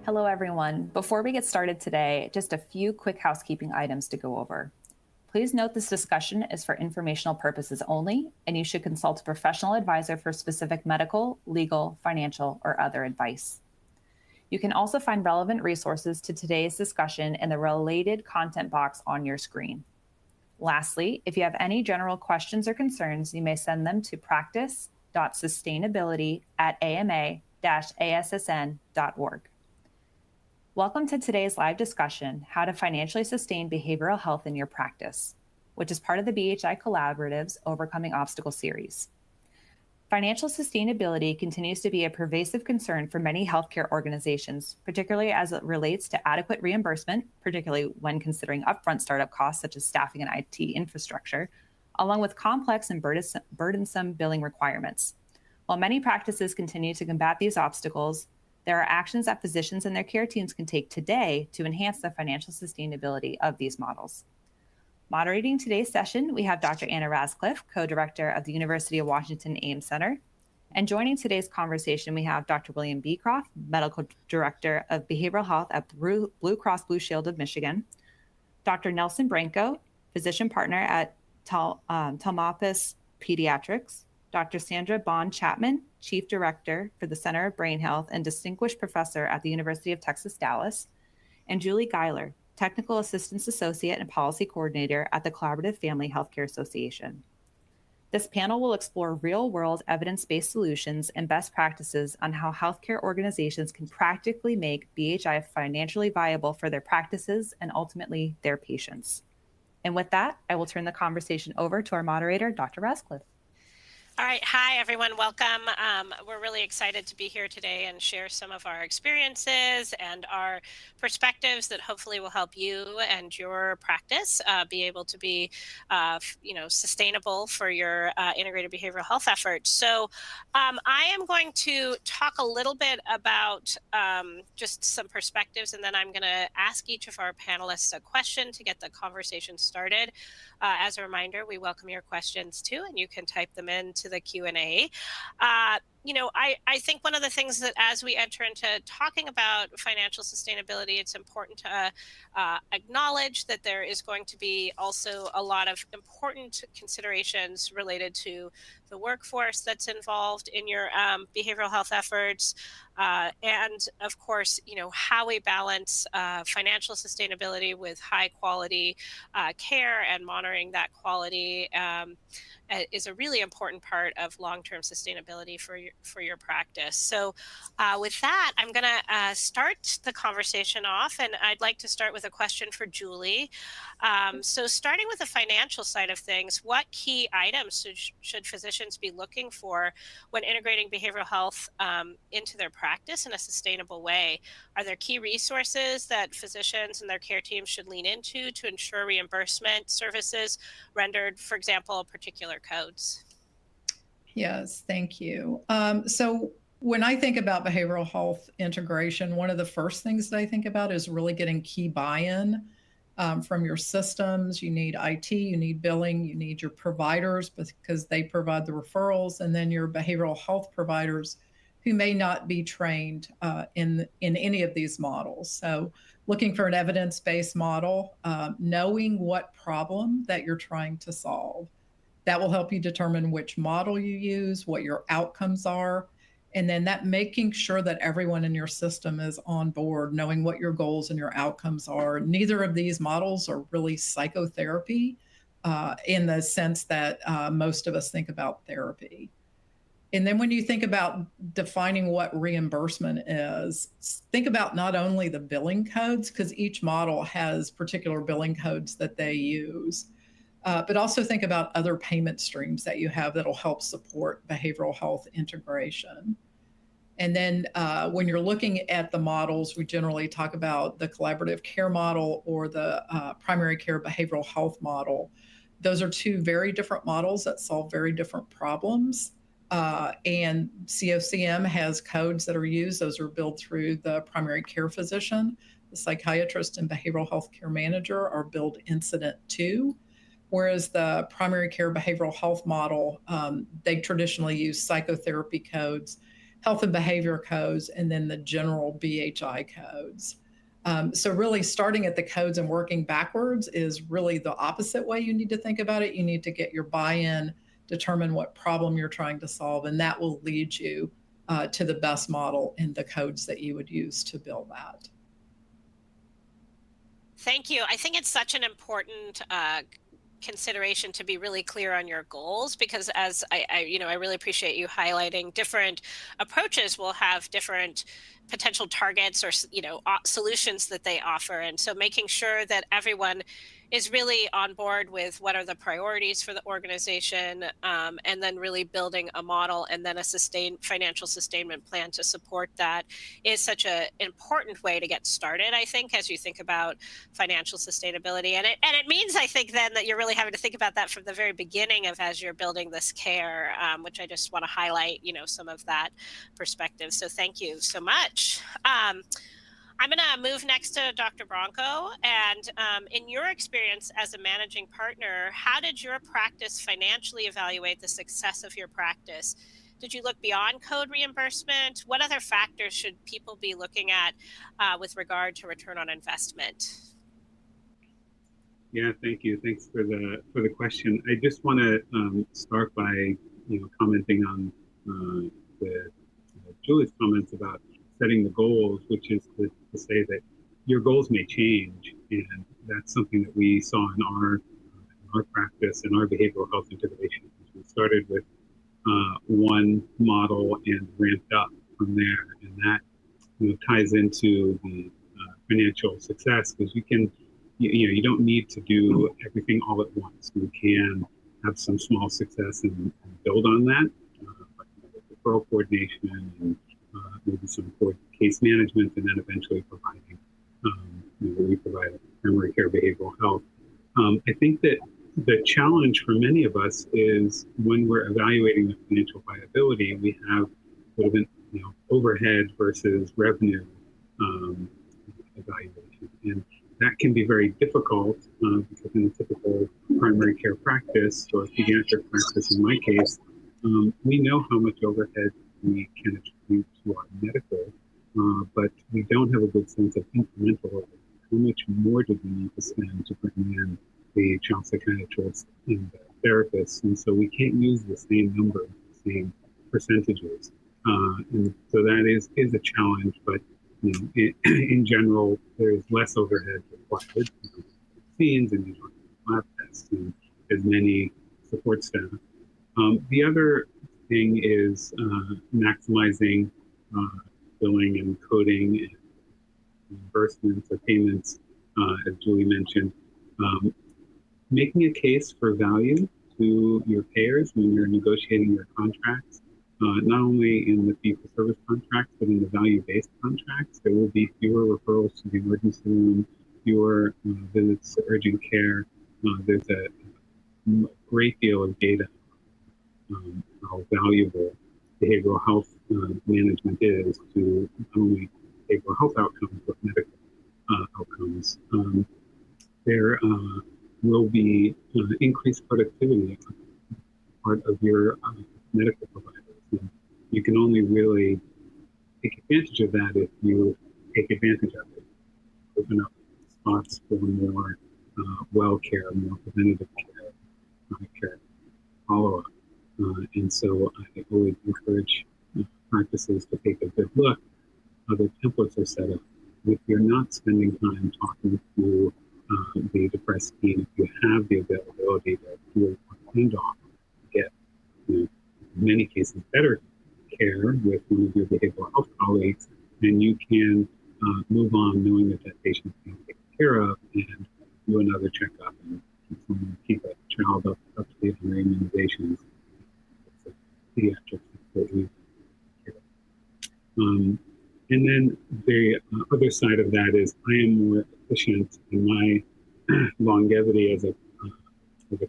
Hello, everyone. Before we get started today, just a few quick housekeeping items to go over. Please note this discussion is for informational purposes only, and you should consult a professional advisor for specific medical, legal, financial, or other advice. You can also find relevant resources to today's discussion in the related content box on your screen. Lastly, if you have any general questions or concerns, you may send them to practice.sustainability@ama-assn.org. Welcome to today's live discussion, How to Financially Sustain Behavioral Health in Your Practice, which is part of the BHI Collaborative's Overcoming Obstacles series. Financial sustainability continues to be a pervasive concern for many healthcare organizations, particularly as it relates to adequate reimbursement, particularly when considering upfront startup costs such as staffing and IT infrastructure, along with complex and burdensome billing requirements. While many practices continue to combat these obstacles, there are actions that physicians and their care teams can take today to enhance the financial sustainability of these models. Moderating today's session, we have Dr. Anna Radcliffe, co-director of the University of Washington Ames Center. And joining today's conversation, we have Dr. William Beecroft, medical director of behavioral health at Blue Cross Blue Shield of Michigan, Dr. Nelson Branco, physician partner at Talmopis Pediatrics, Dr. Sandra Bond Chapman, Chief Director for the Center of Brain Health and Distinguished Professor at the University of Texas, Dallas, and Julie Geiler, Technical Assistance Associate and Policy Coordinator at the Collaborative Family Healthcare Association. This panel will explore real-world evidence-based solutions and best practices on how healthcare organizations can practically make BHI financially viable for their practices and ultimately their patients. And with that, I will turn the conversation over to our moderator, Dr. Radcliffe. All right. Hi, everyone. Welcome. We're really excited to be here today and share some of our experiences and our perspectives that hopefully will help you and your practice be able to be, sustainable for your integrated behavioral health efforts. So I am going to talk a little bit about just some perspectives, and then I'm going to ask each of our panelists a question to get the conversation started. As a reminder, we welcome your questions too, and you can type them into the Q&A. I think one of the things that as we enter into talking about financial sustainability, it's important to acknowledge that there is going to be also a lot of important considerations related to the workforce that's involved in your behavioral health efforts. And of course, how we balance financial sustainability with high quality care and monitoring that quality is a really important part of long-term sustainability for your practice. So with that, I'm going to start the conversation off, and I'd like to start with a question for Julie. So starting with the financial side of things, what key items should physicians be looking for when integrating behavioral health into their practice in a sustainable way? Are there key resources that physicians and their care teams should lean into to ensure reimbursement services rendered, for example, particular codes? Yes, thank you. So when I think about behavioral health integration, one of the first things that I think about is really getting key buy-in from your systems. You need IT, you need billing, you need your providers because they provide the referrals, and then your behavioral health providers who may not be trained in any of these models. So looking for an evidence-based model, knowing what problem that you're trying to solve. That will help you determine which model you use, what your outcomes are, and then that making sure that everyone in your system is on board, knowing what your goals and your outcomes are. Neither of these models are really psychotherapy in the sense that most of us think about therapy. And then when you think about defining what reimbursement is, think about not only the billing codes, because each model has particular billing codes that they use, but also think about other payment streams that you have that'll help support behavioral health integration. And then when you're looking at the models, we generally talk about the collaborative care model or the primary care behavioral health model. Those are two very different models that solve very different problems. And COCM has codes that are used. Those are billed through the primary care physician. The psychiatrist and behavioral health care manager are billed incident to. whereas the primary care behavioral health model, they traditionally use psychotherapy codes, health and behavior codes, and then the general BHI codes. So really starting at the codes and working backwards is really the opposite way you need to think about it. You need to get your buy-in, determine what problem you're trying to solve, and that will lead you to the best model and the codes that you would use to build that. Thank you. I think it's such an important consideration to be really clear on your goals, because as I really appreciate you highlighting different approaches will have different potential targets or solutions that they offer, and so making sure that everyone is really on board with what are the priorities for the organization, and then really building a model and then a financial sustainment plan to support that is such an important way to get started, I think, as you think about financial sustainability. And it means, I think, then that you're really having to think about that from the very beginning of as you're building this care, which I just want to highlight, some of that perspective. So thank you so much. I'm going to move next to Dr. Bronco. And in your experience as a managing partner, how did your practice financially evaluate the success of your practice? Did you look beyond code reimbursement? What other factors should people be looking at with regard to return on investment? Yeah, thank you. Thanks for the question. I just want to start by commenting on Julie's comments about setting the goals, which is to say that your goals may change, and that's something that we saw in our practice and our behavioral health integration. We started with one model and ramped up from there, and that ties into the financial success, because you don't need to do everything all at once. You can have some small success and build on that, like referral coordination and maybe some case management, and then eventually providing, we provide primary care behavioral health. I think that the challenge for many of us is when we're evaluating the financial viability, we have sort of an overhead versus revenue evaluation, and that can be very difficult because in a typical primary care practice or pediatric practice, in my case, we know how much overhead we can attribute to our medical, but we don't have a good sense of incremental overhead. How much more do we need to spend to bring in the child psychiatrists and the therapists? And so we can't use the same number, the same percentages. And so that is a challenge, but in general, there's less overhead required, vaccines and lab tests and as many support staff. The other thing is maximizing billing and coding and reimbursements or payments, as Julie mentioned. Making a case for value to your payers when you're negotiating your contracts, not only in the fee-for-service contracts, but in the value-based contracts. There will be fewer referrals to the emergency room, fewer visits to urgent care. There's a great deal of data how valuable behavioral health management is to not only behavioral health outcomes, but medical outcomes. There will be increased productivity on part of your medical providers. And you can only really take advantage of that if you take advantage of it. Open up spots for more well care, more preventative care, care follow-up. And so I always encourage practices to take a good look. Other templates are set up. If you're not spending time talking to the depressed teen, if you have the availability to do a handoff, get in many cases better care with one of your behavioral health colleagues, then you can move on knowing that that patient is being taken care of and do another checkup and keep that child up to date on their immunizations. Pediatrics. And then the other side of that is I am more efficient, and my longevity as a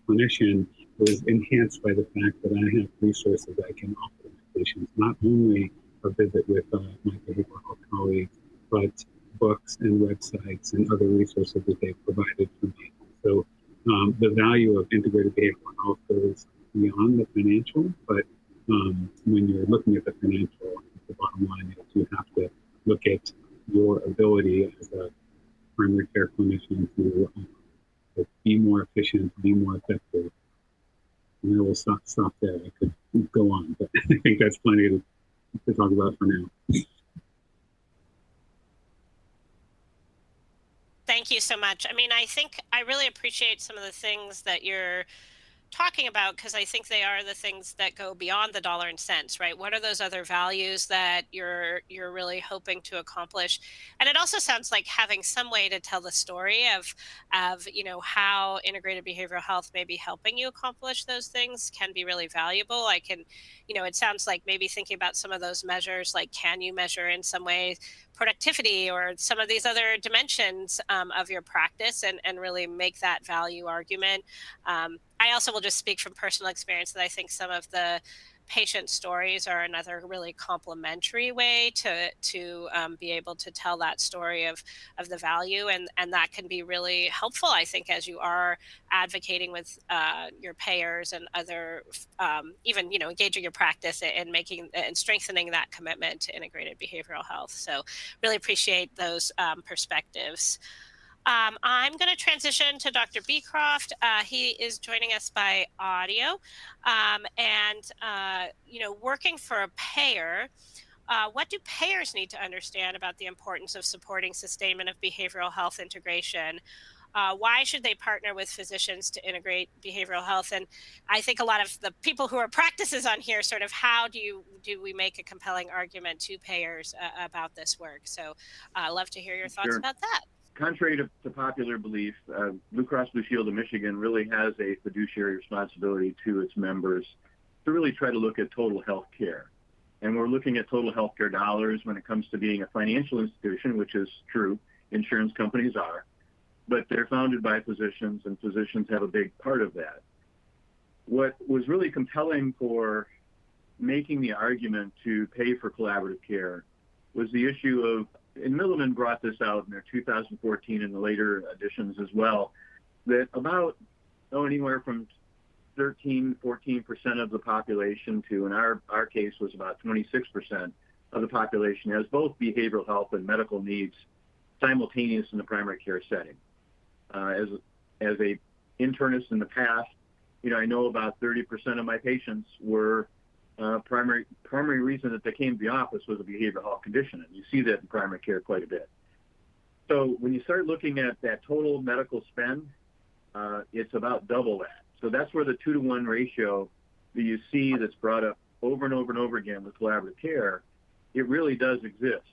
clinician was enhanced by the fact that I have resources I can offer my patients, not only a visit with my behavioral health colleagues, but books and websites and other resources that they've provided for me. So The value of integrated behavioral health goes beyond the financial, but when you're looking at the financial, the bottom line is you have to look at your ability as a primary care clinician to be more efficient, be more effective. And I will stop there. I could go on, but I think that's plenty to talk about for now. Thank you so much. I mean, I think I really appreciate some of the things that you're talking about, because I think they are the things that go beyond the dollar and cents, right? What are those other values that you're really hoping to accomplish? And it also sounds like having some way to tell the story of how integrated behavioral health may be helping you accomplish those things can be really valuable. I can, it sounds like maybe thinking about some of those measures, like can you measure in some way productivity or some of these other dimensions of your practice and really make that value argument. I also will just speak from personal experience that I think some of the patient stories are another really complementary way to be able to tell that story of the value, and that can be really helpful, I think, as you are advocating with your payers and other even engaging your practice and making and strengthening that commitment to integrated behavioral health. So really appreciate those perspectives. I'm going to transition to Dr. Beecroft. He is joining us by audio. Working for a payer, what do payers need to understand about the importance of supporting sustainment of behavioral health integration? Why should they partner with physicians to integrate behavioral health? And I think a lot of the people who are practices on here, sort of how do we make a compelling argument to payers about this work? So I'd love to hear your thoughts about that. Contrary to popular belief, Blue Cross Blue Shield of Michigan really has a fiduciary responsibility to its members to really try to look at total health care. And we're looking at total health care dollars when it comes to being a financial institution, which is true. Insurance companies are. But they're founded by physicians, and physicians have a big part of that. What was really compelling for making the argument to pay for collaborative care was the issue of, and Milliman brought this out in their 2014 and the later editions as well, that about anywhere from 13, 14% of the population to, in our case, was about 26% of the population has both behavioral health and medical needs simultaneous in the primary care setting. As a internist in the past, I know about 30% of my patients were primary reason that they came to the office was a behavioral health condition, and you see that in primary care quite a bit. So when you start looking at that total medical spend, it's about double that. So that's where the 2-to-1 ratio that you see that's brought up over and over and over again with collaborative care, it really does exist.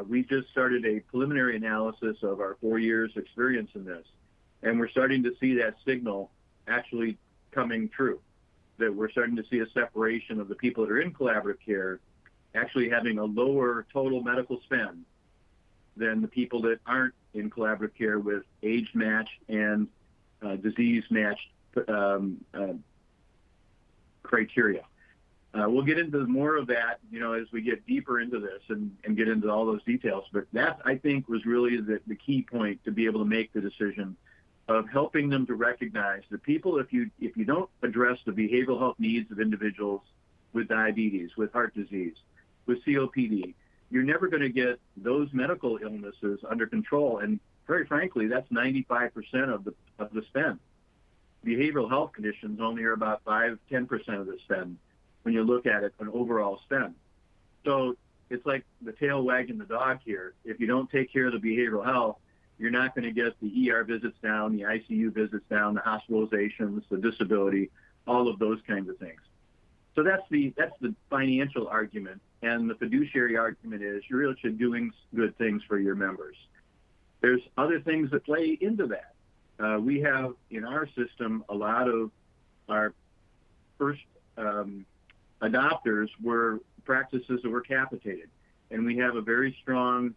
We just started a preliminary analysis of our 4 years experience in this, and we're starting to see that signal actually coming true, that we're starting to see a separation of the people that are in collaborative care actually having a lower total medical spend than the people that aren't in collaborative care with age-matched and disease-matched criteria. We'll get into more of that, as we get deeper into this and get into all those details. But that, I think, was really the key point to be able to make the decision of helping them to recognize that people, if you don't address the behavioral health needs of individuals with diabetes, with heart disease, with COPD, you're never going to get those medical illnesses under control. And very frankly, that's 95% of the spend. Behavioral health conditions only are about 5-10% of the spend when you look at it, an overall spend. So it's like the tail wagging the dog here. If you don't take care of the behavioral health, you're not going to get the ER visits down, the ICU visits down, the hospitalizations, the disability, all of those kinds of things. So that's the financial argument. And the fiduciary argument is you're really doing good things for your members. There's other things that play into that. We have in our system a lot of our first adopters were practices that were capitated. And we have a very strong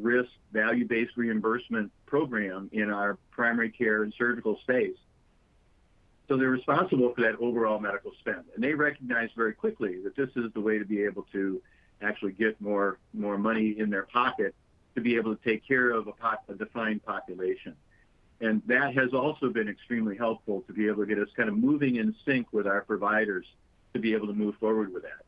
risk value-based reimbursement program in our primary care and surgical space. So they're responsible for that overall medical spend. And they recognize very quickly that this is the way to be able to actually get more money in their pocket to be able to take care of a defined population. And that has also been extremely helpful to be able to get us kind of moving in sync with our providers to be able to move forward with that.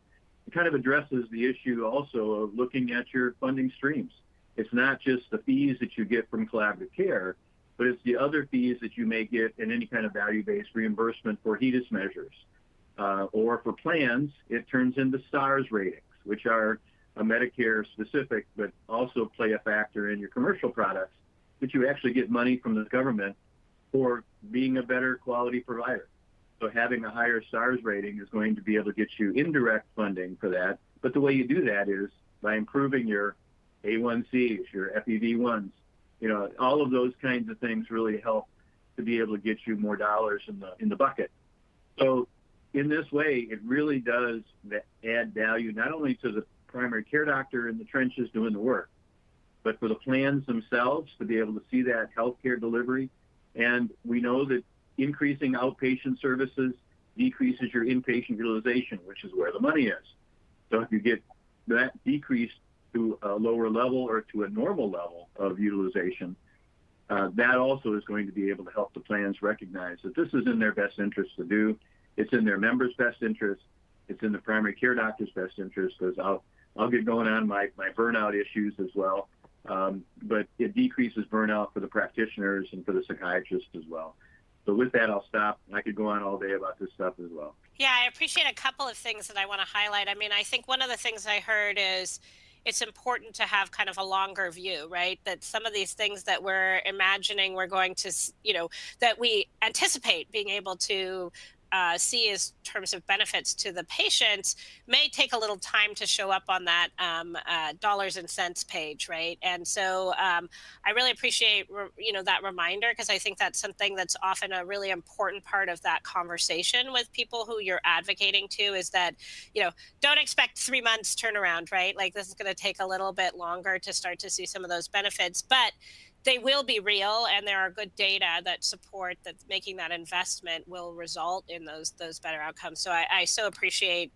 It kind of addresses the issue also of looking at your funding streams. It's not just the fees that you get from collaborative care, but it's the other fees that you may get in any kind of value-based reimbursement for HEDIS measures. Or for plans, it turns into STARS ratings, which are Medicare specific, but also play a factor in your commercial products, that you actually get money from the government for being a better quality provider. So having a higher STARS rating is going to be able to get you indirect funding for that. But the way you do that is by improving your A1Cs, your FEV1s, all of those kinds of things really help to be able to get you more dollars in the bucket. So in this way, it really does add value not only to the primary care doctor in the trenches doing the work, but for the plans themselves to be able to see that healthcare delivery. And we know that increasing outpatient services decreases your inpatient utilization, which is where the money is. So if you get that decreased to a lower level or to a normal level of utilization, that also is going to be able to help the plans recognize that this is in their best interest to do. It's in their members' best interest. It's in the primary care doctor's best interest, because I'll get going on my burnout issues as well. But it decreases burnout for the practitioners and for the psychiatrists as well. So with that, I'll stop. I could go on all day about this stuff as well. Yeah, I appreciate a couple of things that I want to highlight. I mean, I think one of the things I heard is it's important to have kind of a longer view, right? That some of these things that we're imagining we're going to, that we anticipate being able to see as terms of benefits to the patients may take a little time to show up on that dollars and cents page, right? And so I really appreciate that reminder, because I think that's something that's often a really important part of that conversation with people who you're advocating to, is that don't expect 3 months turnaround, right? Like, this is going to take a little bit longer to start to see some of those benefits, but they will be real, and there are good data that support that making that investment will result in those better outcomes. So I so appreciate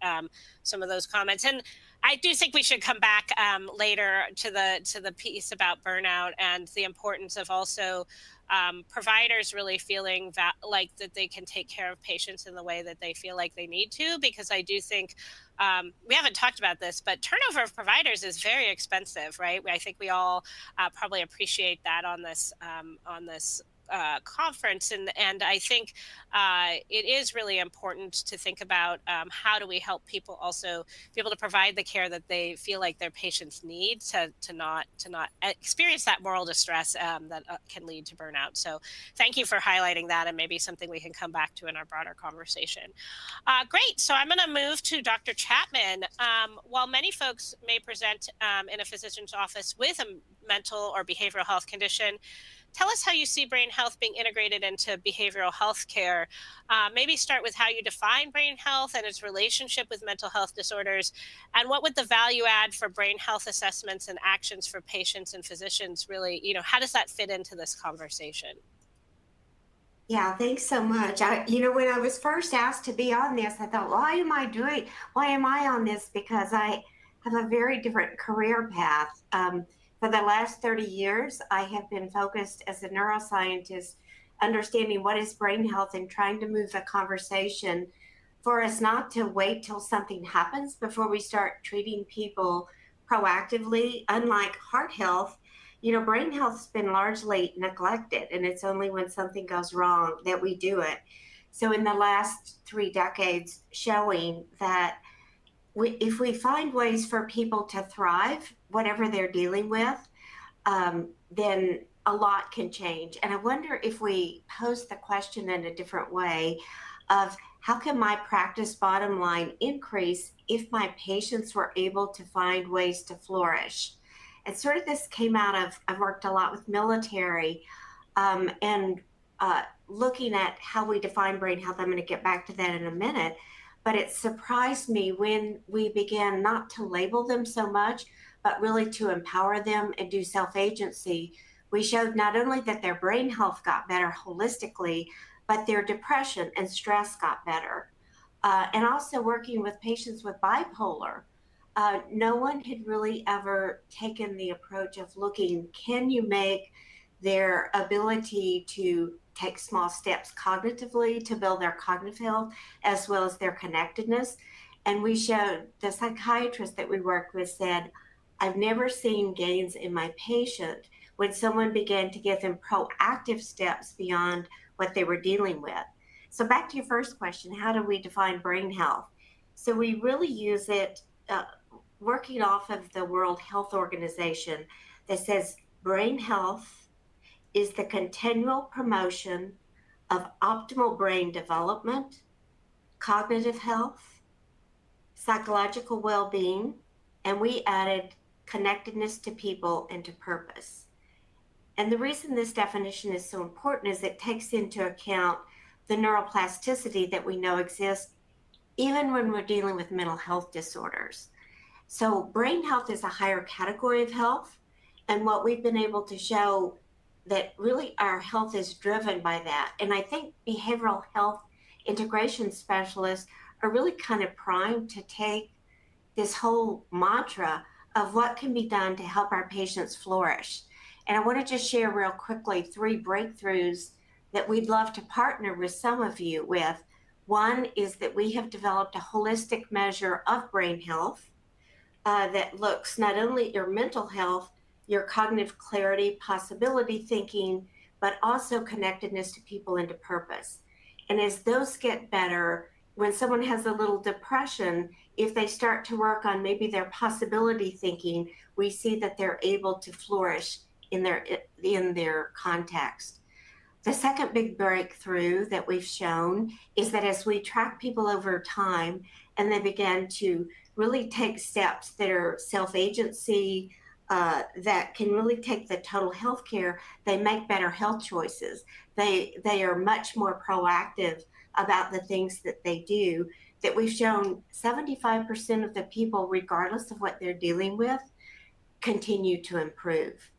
some of those comments, and I do think we should come back later to the piece about burnout and the importance of also providers really feeling like that they can take care of patients in the way that they feel like they need to, because I do think we haven't talked about this, but turnover of providers is very expensive, right? I think we all probably appreciate that on this conference, and I think it is really important to think about how do we help people also be able to provide the care that they feel like their patients need to not experience that moral distress that can lead to burnout. So thank you for highlighting that, and maybe something we can come back to in our broader conversation. Great. So I'm going to move to Dr. Chapman. While many folks may present in a physician's office with a mental or behavioral health condition, tell us how you see brain health being integrated into behavioral health care. Maybe start with how you define brain health and its relationship with mental health disorders, and what would the value add for brain health assessments and actions for patients and physicians really, how does that fit into this conversation? Yeah, thanks so much. When I was first asked to be on this, I thought, why am I on this? Because I have a very different career path. For the last 30 years, I have been focused as a neuroscientist, understanding what is brain health and trying to move the conversation for us not to wait till something happens before we start treating people proactively. Unlike heart health, brain health's been largely neglected, and it's only when something goes wrong that we do it. So in the last 3 decades, showing that if we find ways for people to thrive, whatever they're dealing with, then a lot can change. And I wonder if we pose the question in a different way of how can my practice bottom line increase if my patients were able to find ways to flourish? And sort of this came out of, I've worked a lot with military and looking at how we define brain health. I'm going to get back to that in a minute. But it surprised me when we began not to label them so much, but really to empower them and do self-agency. We showed not only that their brain health got better holistically, but their depression and stress got better. And also working with patients with bipolar, no one had really ever taken the approach of looking, can you make their ability to take small steps cognitively to build their cognitive health, as well as their connectedness. And we showed, the psychiatrist that we worked with said, I've never seen gains in my patient when someone began to give them proactive steps beyond what they were dealing with. So back to your first question, how do we define brain health? So we really use it working off of the World Health Organization that says brain health is the continual promotion of optimal brain development, cognitive health, psychological well-being, and we added connectedness to people and to purpose. And the reason this definition is so important is it takes into account the neuroplasticity that we know exists even when we're dealing with mental health disorders. So brain health is a higher category of health, and what we've been able to show that really our health is driven by that. And I think behavioral health integration specialists are really kind of primed to take this whole mantra of what can be done to help our patients flourish. And I want to just share real quickly 3 breakthroughs that we'd love to partner with some of you with. One is that we have developed a holistic measure of brain health that looks not only at your mental health, your cognitive clarity, possibility thinking, but also connectedness to people and to purpose. And as those get better, when someone has a little depression, if they start to work on maybe their possibility thinking, we see that they're able to flourish in their context. The second big breakthrough that we've shown is that as we track people over time and they begin to really take steps that are self-agency, that can really take the total health care, they make better health choices. They are much more proactive about the things that they do, that we've shown 75% of the people, regardless of what they're dealing with, continue to improve.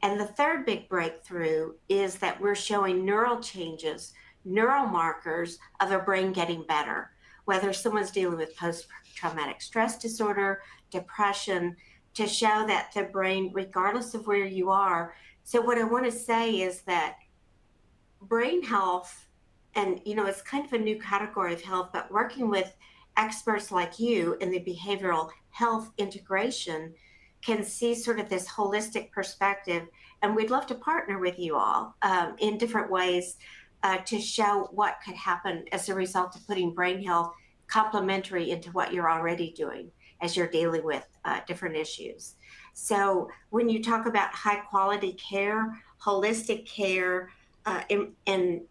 And the third big breakthrough is that we're showing neural changes, neural markers of a brain getting better, whether someone's dealing with post-traumatic stress disorder, depression, to show that the brain, regardless of where you are. So what I want to say is that brain health, and it's kind of a new category of health, but working with experts like you in the behavioral health integration can see sort of this holistic perspective. And we'd love to partner with you all in different ways to show what could happen as a result of putting brain health complementary into what you're already doing as you're dealing with different issues. So when you talk about high quality care, holistic care, and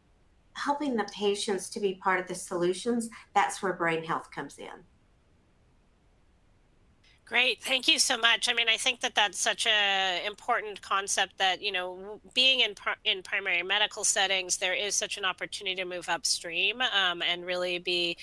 helping the patients to be part of the solutions, that's where brain health comes in. Great. Thank you so much. I mean, I think that that's such a important concept that, being in primary medical settings, there is such an opportunity to move upstream and really be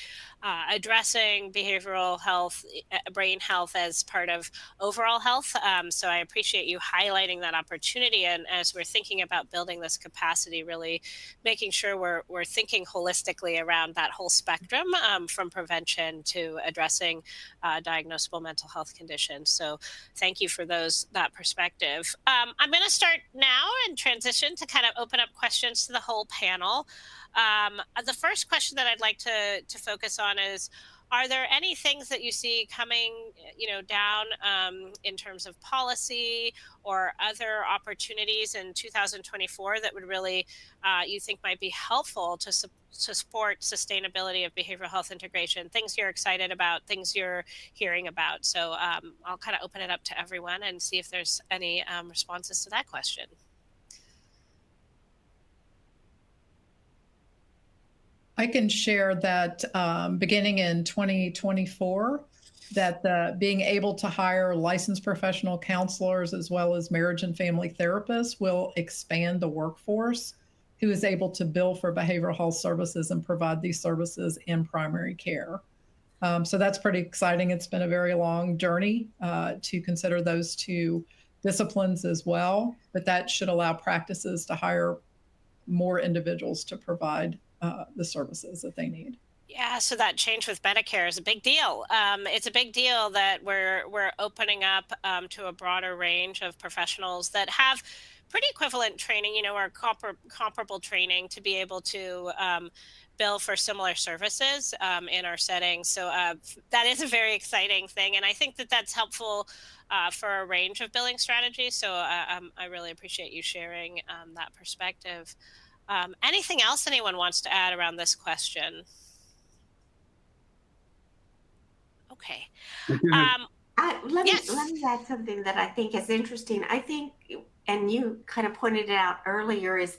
addressing behavioral health, brain health as part of overall health. So I appreciate you highlighting that opportunity. And as we're thinking about building this capacity, really making sure we're thinking holistically around that whole spectrum from prevention to addressing diagnosable mental health conditions. So thank you for that perspective. I'm going to start now and transition to kind of open up questions to the whole panel. The first question that I'd like to focus on is, are there any things that you see coming, down in terms of policy or other opportunities in 2024 that would really, you think might be helpful to support sustainability of behavioral health integration, things you're excited about, things you're hearing about? So I'll kind of open it up to everyone and see if there's any responses to that question. I can share that beginning in 2024, that being able to hire licensed professional counselors as well as marriage and family therapists will expand the workforce who is able to bill for behavioral health services and provide these services in primary care. So that's pretty exciting. It's been a very long journey to consider those 2 disciplines as well, but that should allow practices to hire more individuals to provide the services that they need. Yeah, so that change with Medicare is a big deal. It's a big deal that we're opening up to a broader range of professionals that have pretty equivalent training, or comparable training to be able to bill for similar services in our settings. So that is a very exciting thing. And I think that that's helpful for a range of billing strategies. So I really appreciate you sharing that perspective. Anything else anyone wants to add around this question? Okay. Let me add something that I think is interesting. I think, and you kind of pointed it out earlier, is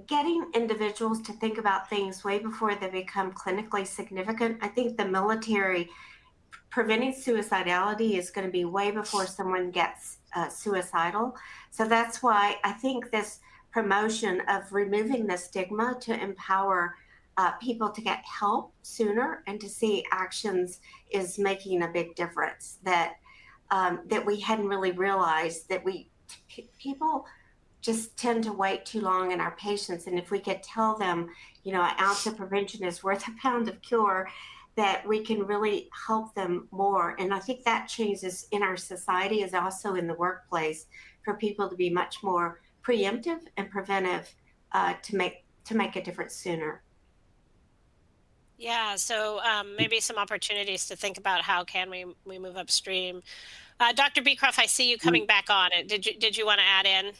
getting individuals to think about things way before they become clinically significant. I think the military preventing suicidality is going to be way before someone gets suicidal. So that's why I think this promotion of removing the stigma to empower people to get help sooner and to see actions is making a big difference. That we hadn't really realized that people just tend to wait too long in our patients. And if we could tell them, an ounce of prevention is worth a pound of cure, that we can really help them more. And I think that changes in our society is also in the workplace for people to be much more preemptive and preventive to make a difference sooner. Yeah, so maybe some opportunities to think about how can we move upstream. Dr. Beecroft, I see you coming back on. Did you want to add in?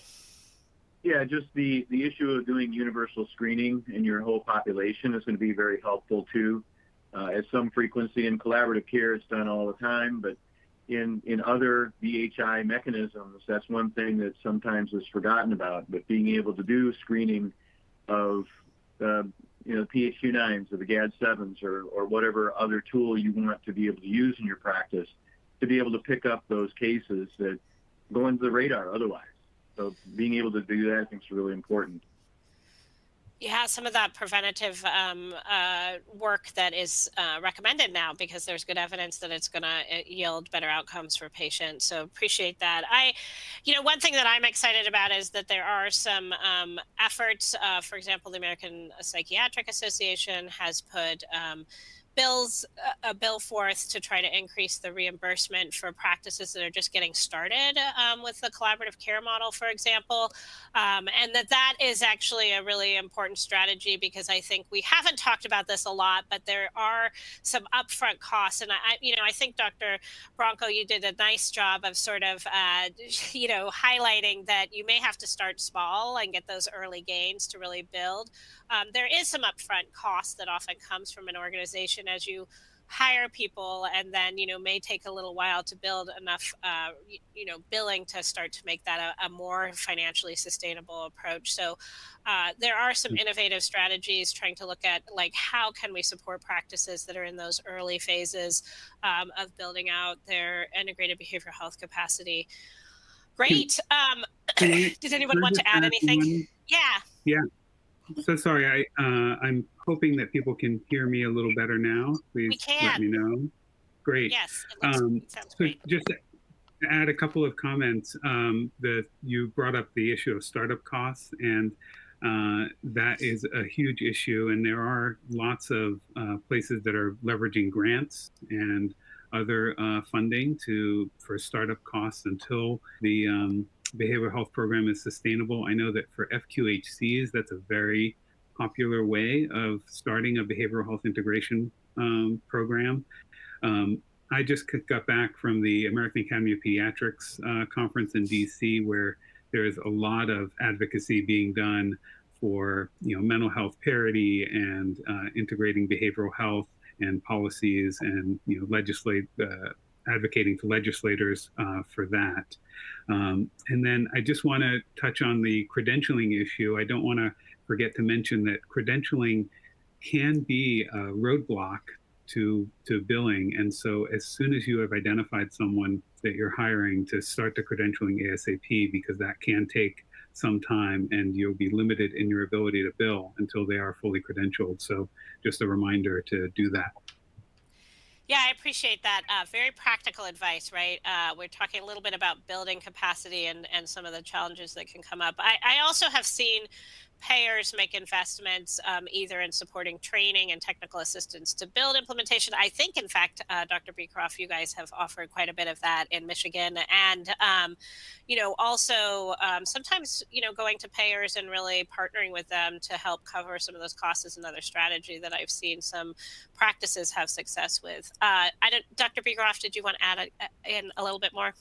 Yeah, just the issue of doing universal screening in your whole population is going to be very helpful too. At some frequency in collaborative care, it's done all the time, but in other BHI mechanisms, that's one thing that sometimes is forgotten about. But being able to do screening of the PHQ-9s or the GAD-7s or whatever other tool you want to be able to use in your practice to be able to pick up those cases that go into the radar otherwise. So being able to do that, I think, is really important. Yeah, some of that preventative work that is recommended now because there's good evidence that it's going to yield better outcomes for patients. So appreciate that. One thing that I'm excited about is that there are some efforts. For example, the American Psychiatric Association has put a bill forth to try to increase the reimbursement for practices that are just getting started with the collaborative care model, for example, and that is actually a really important strategy because I think we haven't talked about this a lot, but there are some upfront costs, and I think Dr. Bronco, you did a nice job of sort of highlighting that you may have to start small and get those early gains to really build. There is some upfront cost that often comes from an organization as you hire people, and then may take a little while to build enough billing to start to make that a more financially sustainable approach. So there are some innovative strategies trying to look at how can we support practices that are in those early phases of building out their integrated behavioral health capacity. Great. Did anyone want to add anything? Yeah. So sorry, I'm hoping that people can hear me a little better now. Please let me know. Great. Yes, it sounds great. So just to add a couple of comments, you brought up the issue of startup costs, and that is a huge issue. And there are lots of places that are leveraging grants and other funding for startup costs until the behavioral health program is sustainable. I know that for FQHCs, that's a very popular way of starting a behavioral health integration program. I just got back from the American Academy of Pediatrics conference in DC, where there's a lot of advocacy being done for mental health parity and integrating behavioral health and policies, and advocating to legislators for that. And then I just want to touch on the credentialing issue. I don't want to forget to mention that credentialing can be a roadblock to billing. And so as soon as you have identified someone that you're hiring, to start the credentialing ASAP, because that can take some time and you'll be limited in your ability to bill until they are fully credentialed. So just a reminder to do that. Yeah, I appreciate that. Very practical advice, right? We're talking a little bit about building capacity and some of the challenges that can come up. I also have seen payers make investments either in supporting training and technical assistance to build implementation. I think, in fact, Dr. Beecroft, you guys have offered quite a bit of that in Michigan. And, also sometimes, going to payers and really partnering with them to help cover some of those costs is another strategy that I've seen some practices have success with. Dr. Beecroft, did you want to add in a little bit more?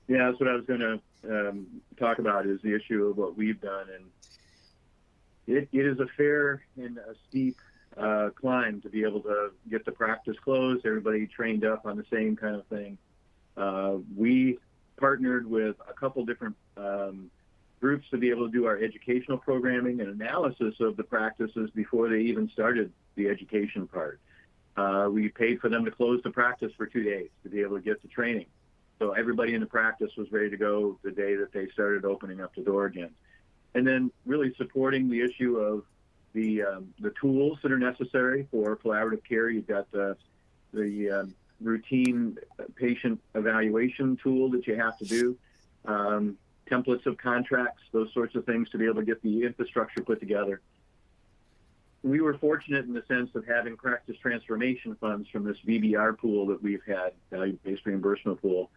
Yeah, that's what I was going to talk about, is the issue of what we've done. And it is a fair and a steep climb to be able to get the practice closed, everybody trained up on the same kind of thing. We partnered with a couple different groups to be able to do our educational programming and analysis of the practices before they even started the education part. We paid for them to close the practice for 2 days to be able to get the training. So everybody in the practice was ready to go the day that they started opening up the door again. And then really supporting the issue of the tools that are necessary for collaborative care. You've got the routine patient evaluation tool that you have to do, templates of contracts, those sorts of things to be able to get the infrastructure put together. We were fortunate in the sense of having practice transformation funds from this VBR pool that we've had, value-based reimbursement pool.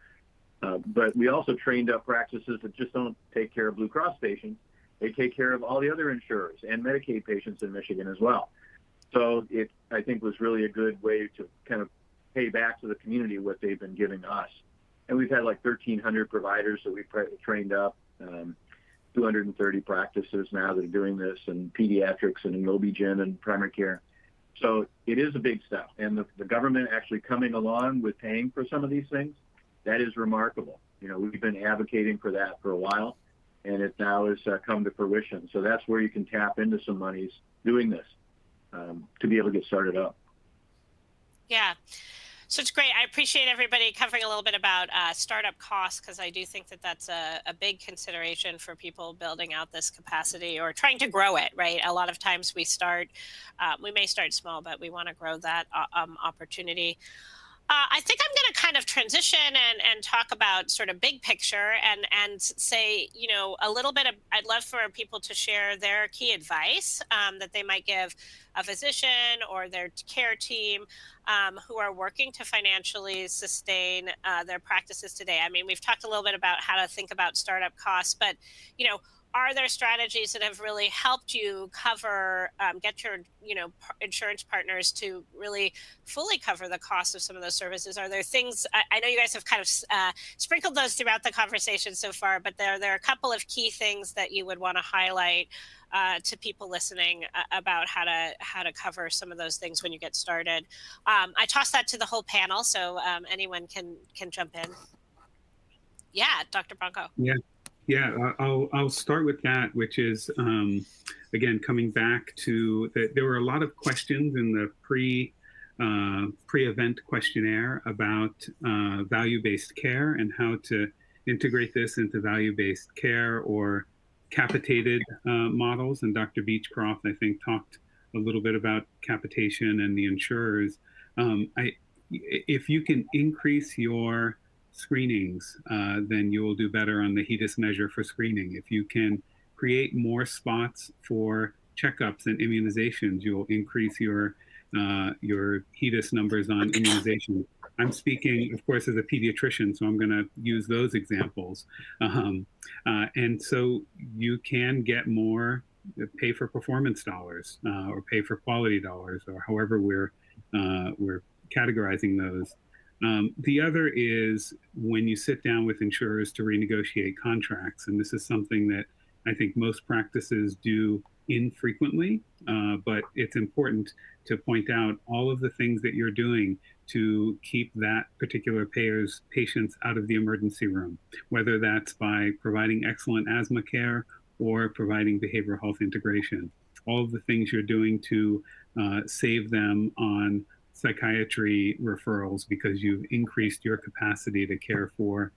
But we also trained up practices that just don't take care of Blue Cross patients. They take care of all the other insurers and Medicaid patients in Michigan as well. So it, I think, was really a good way to kind of pay back to the community what they've been giving us. And we've had like 1,300 providers that we've trained up, 230 practices now that are doing this, and pediatrics and OB-GYN and primary care. So it is a big step. And the government actually coming along with paying for some of these things, that is remarkable. We've been advocating for that for a while, and it now has come to fruition. So that's where you can tap into some monies doing this to be able to get started up. Yeah. So it's great. I appreciate everybody covering a little bit about startup costs, because I do think that that's a big consideration for people building out this capacity or trying to grow it, right? A lot of times we may start small, but we want to grow that opportunity. I think I'm going to kind of transition and talk about sort of big picture and say, a little bit of, I'd love for people to share their key advice that they might give a physician or their care team who are working to financially sustain their practices today. I mean, we've talked a little bit about how to think about startup costs, but, are there strategies that have really helped you cover, get your, insurance partners to really fully cover the cost of some of those services? Are there things, I know you guys have kind of sprinkled those throughout the conversation so far, but there are a couple of key things that you would want to highlight to people listening about how to cover some of those things when you get started. I toss that to the whole panel, so anyone can jump in. Yeah, Dr. Bronco. Yeah, I'll start with that, which is, again, coming back to there were a lot of questions in the pre-event questionnaire about value-based care and how to integrate this into value-based care or capitated models. And Dr. Beechcroft, I think, talked a little bit about capitation and the insurers. If you can increase your screenings, then you will do better on the HEDIS measure for screening. If you can create more spots for checkups and immunizations, you will increase your HEDIS numbers on immunization. I'm speaking, of course, as a pediatrician, so I'm going to use those examples. And so you can get more pay for performance dollars or pay for quality dollars, or however we're categorizing those. The other is when you sit down with insurers to renegotiate contracts, and this is something that I think most practices do infrequently, but it's important to point out all of the things that you're doing to keep that particular payer's patients out of the emergency room, whether that's by providing excellent asthma care or providing behavioral health integration. All of the things you're doing to save them on psychiatry referrals because you've increased your capacity to care for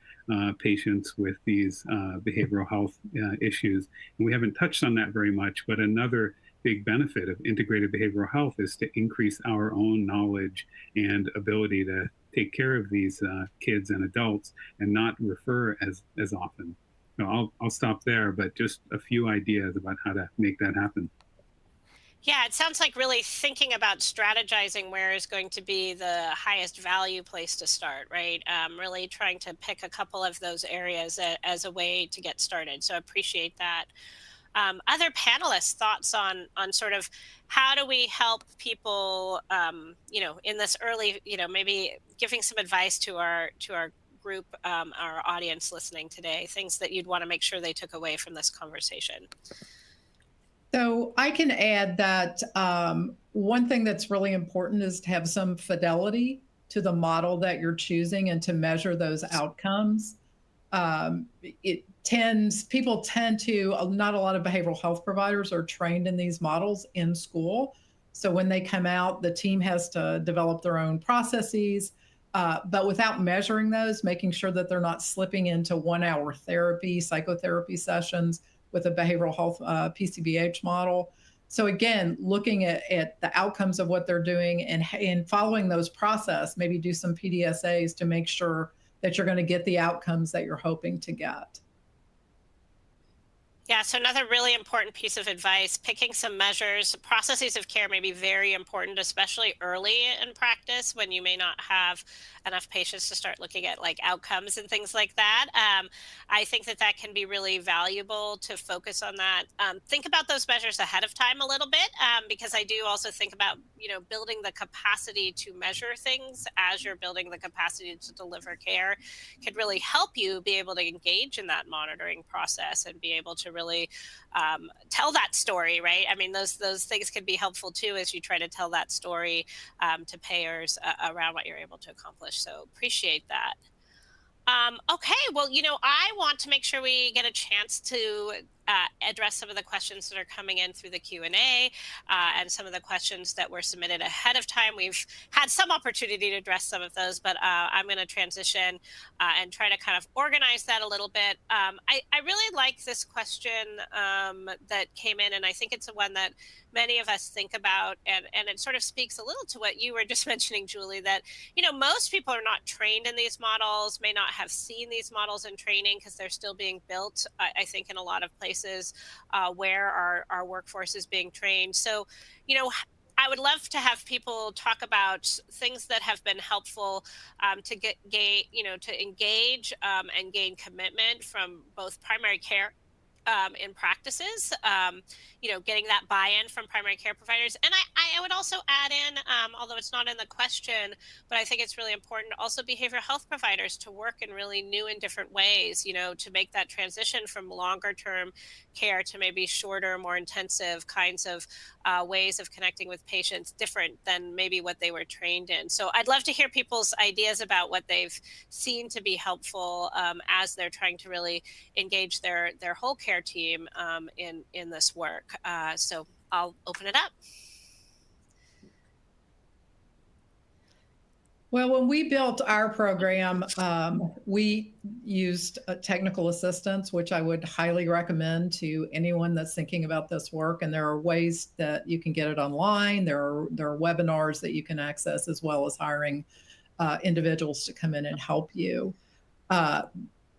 patients with these behavioral health issues. And we haven't touched on that very much, but another big benefit of integrated behavioral health is to increase our own knowledge and ability to take care of these kids and adults and not refer as often. So I'll stop there, but just a few ideas about how to make that happen. Yeah, it sounds like really thinking about strategizing where is going to be the highest value place to start, right? Really trying to pick a couple of those areas as a way to get started. So I appreciate that. Other panelists' thoughts on sort of how do we help people, in this early, maybe giving some advice to our group, our audience listening today, things that you'd want to make sure they took away from this conversation. So I can add that one thing that's really important is to have some fidelity to the model that you're choosing and to measure those outcomes. People tend to, not a lot of behavioral health providers are trained in these models in school. So when they come out, the team has to develop their own processes, but without measuring those, making sure that they're not slipping into 1-hour therapy, psychotherapy sessions with a behavioral health PCBH model. So again, looking at the outcomes of what they're doing and following those process, maybe do some PDSAs to make sure that you're going to get the outcomes that you're hoping to get. Yeah, so another really important piece of advice, picking some measures. Processes of care may be very important, especially early in practice when you may not have enough patients to start looking at like outcomes and things like that. I think that can be really valuable to focus on that. Think about those measures ahead of time a little bit, because I do also think about, building the capacity to measure things as you're building the capacity to deliver care could really help you be able to engage in that monitoring process and be able to really tell that story, right? I mean, those things can be helpful too as you try to tell that story to payers around what you're able to accomplish. So appreciate that. Okay, well, I want to make sure we get a chance to address some of the questions that are coming in through the Q&A and some of the questions that were submitted ahead of time. We've had some opportunity to address some of those, but I'm going to transition and try to kind of organize that a little bit. I really like this question that came in, and I think it's the one that many of us think about, and it sort of speaks a little to what you were just mentioning, Julie, that, most people are not trained in these models, may not have seen these models in training because they're still being built, I think, in a lot of places where our workforce is being trained. So, I would love to have people talk about things that have been helpful to to engage and gain commitment from both primary care in practices, getting that buy-in from primary care providers. And I would also add in, although it's not in the question, but I think it's really important, also behavioral health providers to work in really new and different ways, to make that transition from longer term care to maybe shorter, more intensive kinds of ways of connecting with patients, different than maybe what they were trained in. So I'd love to hear people's ideas about what they've seen to be helpful as they're trying to really engage their whole care team in this work. So I'll open it up. Well, when we built our program, we used technical assistance, which I would highly recommend to anyone that's thinking about this work. And there are ways that you can get it online. There are webinars that you can access, as well as hiring individuals to come in and help you.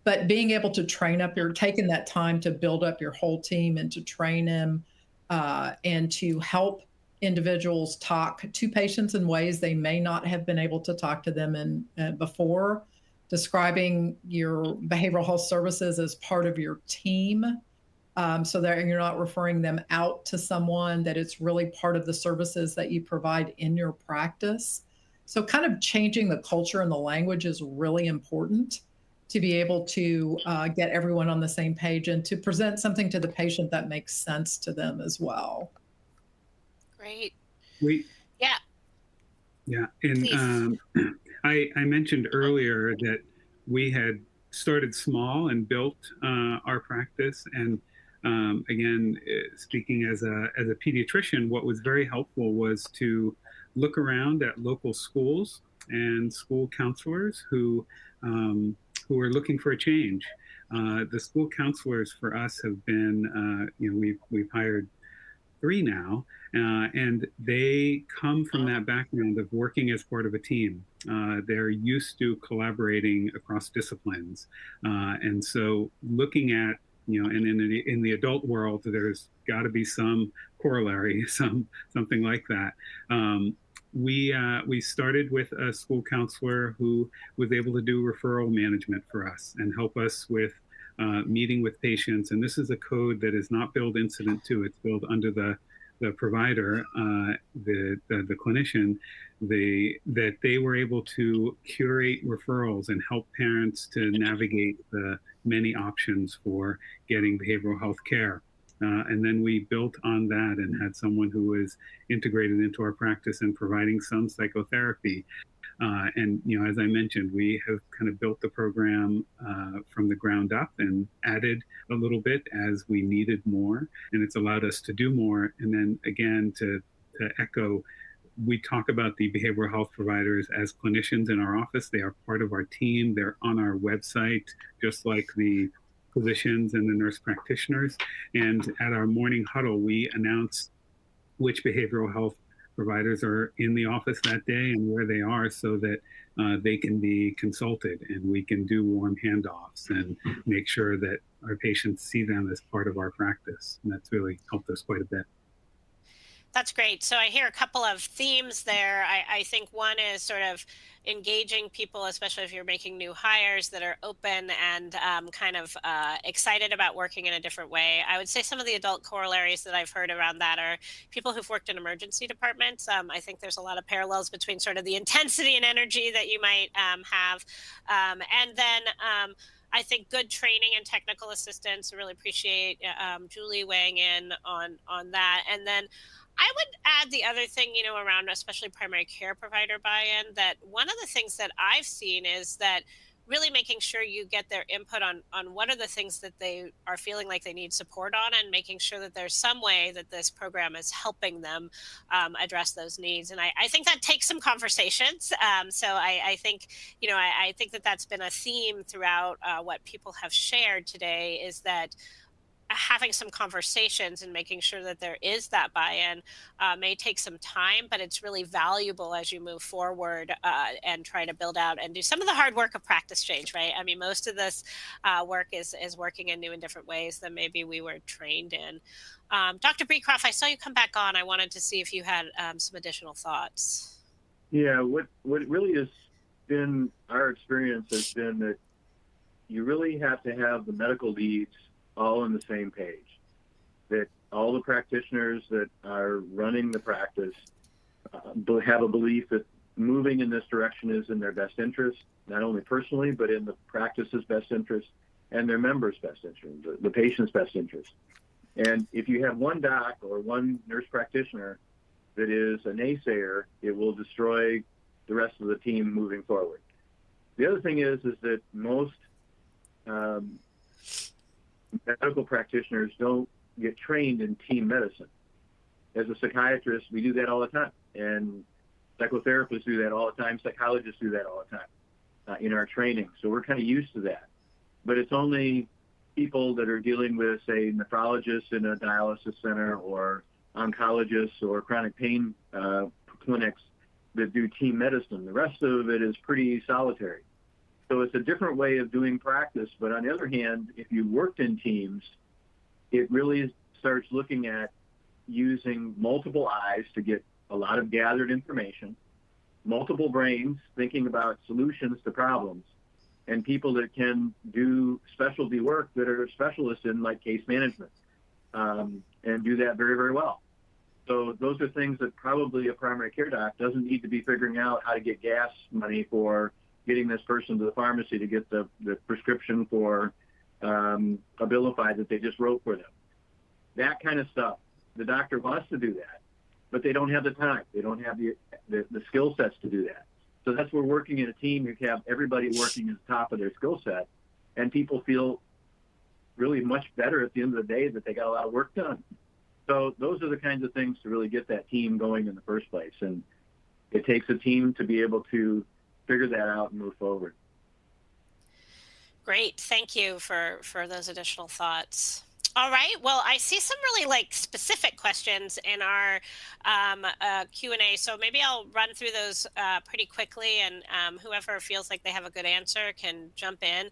But being able to taking that time to build up your whole team and to train them and to help individuals talk to patients in ways they may not have been able to talk to them before, describing your behavioral health services as part of your team, so that you're not referring them out to someone, that it's really part of the services that you provide in your practice. So kind of changing the culture and the language is really important to be able to get everyone on the same page and to present something to the patient that makes sense to them as well. Great. Yeah. And I mentioned earlier that we had started small and built our practice. And again, speaking as a pediatrician, what was very helpful was to look around at local schools and school counselors who are looking for a change. The school counselors for us have been, we've hired 3 now, and they come from that background of working as part of a team. They're used to collaborating across disciplines, and so looking at, and in the adult world, there's got to be some corollary, something like that. We started with a school counselor who was able to do referral management for us and help us with meeting with patients. And this is a code that is not billed incident to; it's billed under the provider, the clinician. That they were able to curate referrals and help parents to navigate the many options for getting behavioral health care. And then we built on that and had someone who was integrated into our practice and providing some psychotherapy. And as I mentioned, we have kind of built the program from the ground up and added a little bit as we needed more, and it's allowed us to do more. And then again, to echo, we talk about the behavioral health providers as clinicians in our office. They are part of our team. They're on our website, just like the physicians and the nurse practitioners. And at our morning huddle, we announce which behavioral health providers are in the office that day and where they are, so that they can be consulted and we can do warm handoffs and make sure that our patients see them as part of our practice. And that's really helped us quite a bit. That's great. So I hear a couple of themes there. I think one is sort of engaging people, especially if you're making new hires, that are open and kind of excited about working in a different way. I would say some of the adult corollaries that I've heard around that are people who've worked in emergency departments. I think there's a lot of parallels between sort of the intensity and energy that you might have. And then I think good training and technical assistance. I really appreciate Julie weighing in on that. And then I would add the other thing, around especially primary care provider buy-in, that one of the things that I've seen is that really making sure you get their input on what are the things that they are feeling like they need support on, and making sure that there's some way that this program is helping them address those needs. And I think that takes some conversations. So I think, I think that that's been a theme throughout what people have shared today, is that having some conversations and making sure that there is that buy-in may take some time, but it's really valuable as you move forward and try to build out and do some of the hard work of practice change, right? I mean, most of this work is working in new and different ways than maybe we were trained in. Dr. Beecroft, I saw you come back on. I wanted to see if you had some additional thoughts. Yeah, what really has been our experience has been that you really have to have the medical leads all on the same page, that all the practitioners that are running the practice have a belief that moving in this direction is in their best interest, not only personally, but in the practice's best interest and their members' best interest, the patient's best interest. And if you have one doc or one nurse practitioner that is a naysayer, it will destroy the rest of the team moving forward. The other thing is that most medical practitioners don't get trained in team medicine. As a psychiatrist, we do that all the time, and psychotherapists do that all the time. Psychologists do that all the time in our training. So we're kind of used to that. But it's only people that are dealing with, say, nephrologists in a dialysis center or oncologists or chronic pain clinics that do team medicine. The rest of it is pretty solitary. So it's a different way of doing practice. But on the other hand, if you worked in teams, it really starts looking at using multiple eyes to get a lot of gathered information, multiple brains thinking about solutions to problems, and people that can do specialty work that are specialists in, like case management, and do that very, very well. So those are things that probably a primary care doc doesn't need to be figuring out how to get gas money for getting this person to the pharmacy to get the prescription for Abilify that they just wrote for them. That kind of stuff. The doctor wants to do that, but they don't have the time. They don't have the skill sets to do that. So that's where working in a team, you have everybody working at the top of their skill set, and people feel really much better at the end of the day that they got a lot of work done. So those are the kinds of things to really get that team going in the first place. And it takes a team to be able to figure that out and move forward. Great. Thank you for those additional thoughts. All right. Well, I see some really like specific questions in our Q&A. So maybe I'll run through those pretty quickly, and whoever feels like they have a good answer can jump in.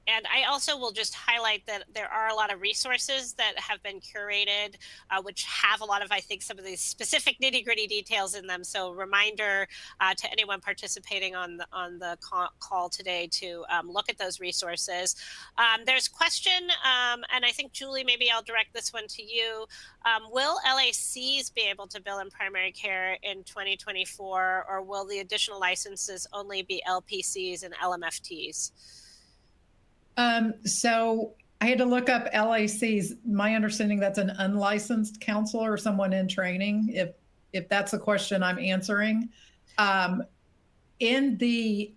And I also will just highlight that there are a lot of resources that have been curated, which have a lot of, I think, some of these specific nitty-gritty details in them. So reminder to anyone participating on the call today to look at those resources. There's a question, and I think, Julie, maybe I'll direct this one to you. Will LACs be able to bill in primary care in 2024, or will the additional licenses only be LPCs and LMFTs? So I had to look up LACs. My understanding that's an unlicensed counselor or someone in training, if that's the question I'm answering. In the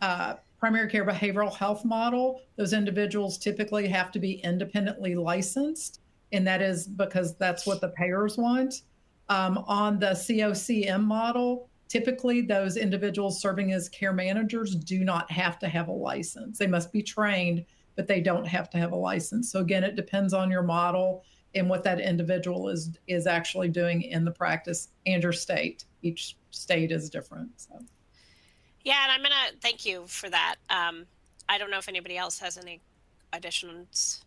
primary care behavioral health model, those individuals typically have to be independently licensed, and that is because that's what the payers want. On the COCM model, typically those individuals serving as care managers do not have to have a license. They must be trained, but they don't have to have a license. So again, it depends on your model and what that individual is actually doing in the practice and your state. Each state is different. So. Yeah, and I'm gonna thank you for that. I don't know if anybody else has any additions.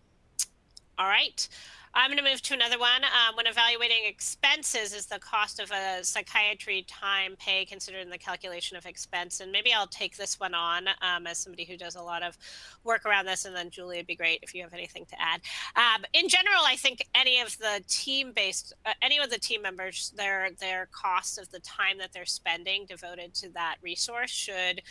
All right. I'm going to move to another one. When evaluating expenses, is the cost of a psychiatry time pay considered in the calculation of expense? And maybe I'll take this one on as somebody who does a lot of work around this. And then Julie, it'd be great if you have anything to add. In general, I think any of the team-based, any of the team members, their costs of the time that they're spending devoted to that resource should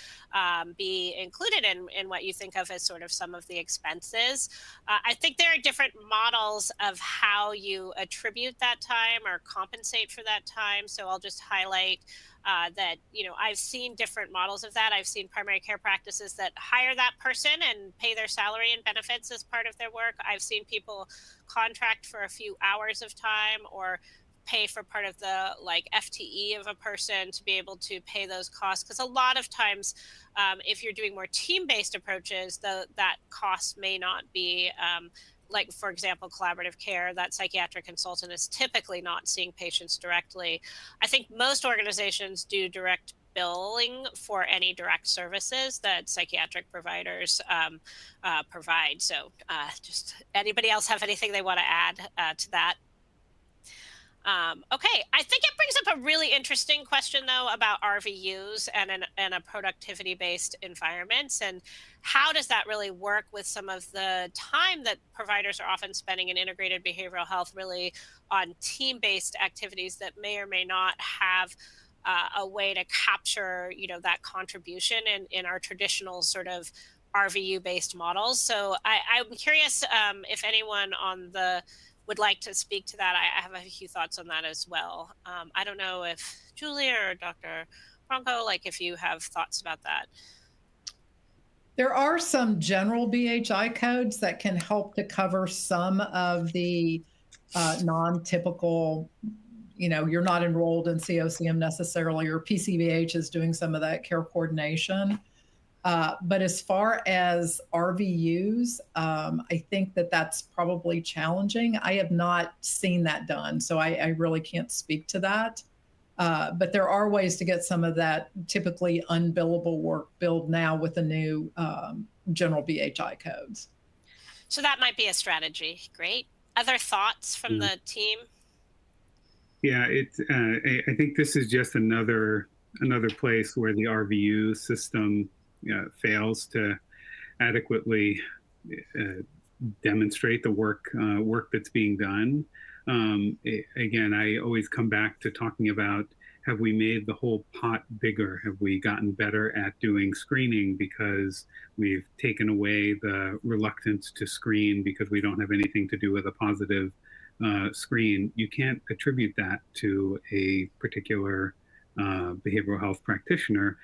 be included in what you think of as sort of some of the expenses. I think there are different models of how you attribute that time or compensate for that time. So I'll just highlight that, I've seen different models of that. I've seen primary care practices that hire that person and pay their salary and benefits as part of their work. I've seen people contract for a few hours of time or pay for part of the FTE of a person to be able to pay those costs. Because a lot of times, if you're doing more team-based approaches, that cost may not be for example, collaborative care. That psychiatric consultant is typically not seeing patients directly. I think most organizations do direct billing for any direct services that psychiatric providers provide. So just anybody else have anything they want to add to that? Okay, I think it brings up a really interesting question, though, about RVUs and a productivity-based environments, and how does that really work with some of the time that providers are often spending in integrated behavioral health really on team-based activities that may or may not have a way to capture, that contribution in our traditional sort of RVU-based models. So I'm curious if anyone would like to speak to that. I have a few thoughts on that as well. I don't know if Julia or Dr. Bronco, if you have thoughts about that. There are some general BHI codes that can help to cover some of the non-typical, you're not enrolled in COCM necessarily, or PCBH is doing some of that care coordination. But as far as RVUs, I think that's probably challenging. I have not seen that done, so I really can't speak to that. But there are ways to get some of that typically unbillable work billed now with the new general BHI codes. So that might be a strategy. Great. Other thoughts from the team? Yeah, I think this is just another place where the RVU system fails to adequately demonstrate the work that's being done. Again, I always come back to talking about, have we made the whole pot bigger? Have we gotten better at doing screening because we've taken away the reluctance to screen because we don't have anything to do with a positive screen? You can't attribute that to a particular behavioral health practitioner.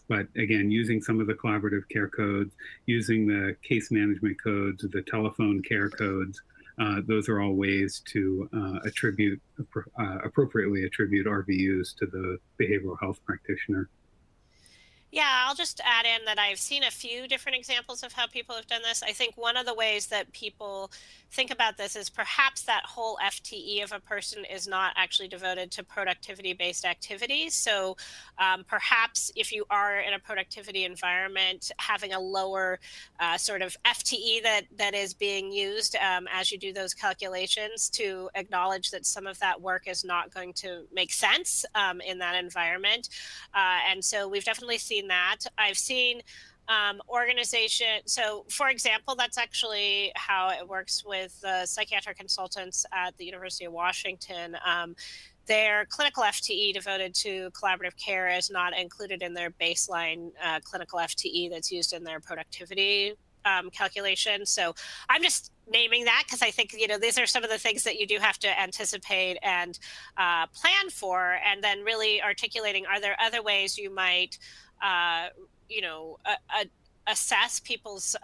But again, using some of the collaborative care codes, using the case management codes, the telephone care codes, those are all ways to appropriately attribute RVUs to the behavioral health practitioner. Yeah, I'll just add in that I've seen a few different examples of how people have done this. I think one of the ways that people think about this is perhaps that whole FTE of a person is not actually devoted to productivity-based activities. So perhaps if you are in a productivity environment, having a lower sort of FTE that is being used as you do those calculations, to acknowledge that some of that work is not going to make sense in that environment. And so we've definitely seen that. I've seen organization. So for example, that's actually how it works with psychiatric consultants at the University of Washington. Their clinical FTE devoted to collaborative care is not included in their baseline clinical FTE that's used in their productivity calculation. So I'm just naming that because I think, you know, these are some of the things that you do have to anticipate and plan for, and then really articulating, are there other ways you might, you know, assess people's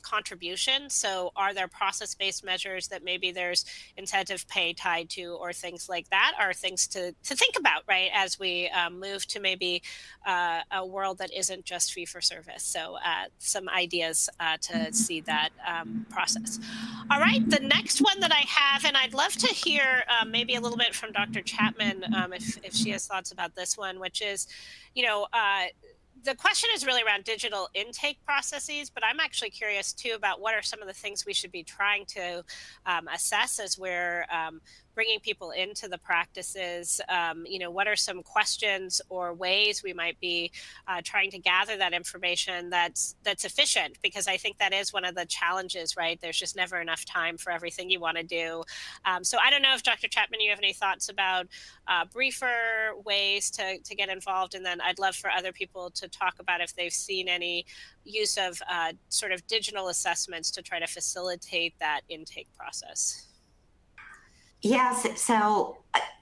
contribution? So are there process-based measures that maybe there's incentive pay tied to, or things like that, are things to think about, right, as we move to maybe a world that isn't just fee for service. So some ideas to see that process. All right, the next one that I have, and I'd love to hear maybe a little bit from Dr. Chapman if she has thoughts about this one, which is, you know, the question is really around digital intake processes, but I'm actually curious too about what are some of the things we should be trying to assess as we're bringing people into the practices. You know, what are some questions or ways we might be trying to gather that information that's efficient? Because I think that is one of the challenges, right? There's just never enough time for everything you want to do. So I don't know if Dr. Chapman, you have any thoughts about briefer ways to get involved, and then I'd love for other people to talk about if they've seen any use of sort of digital assessments to try to facilitate that intake process. Yes, so,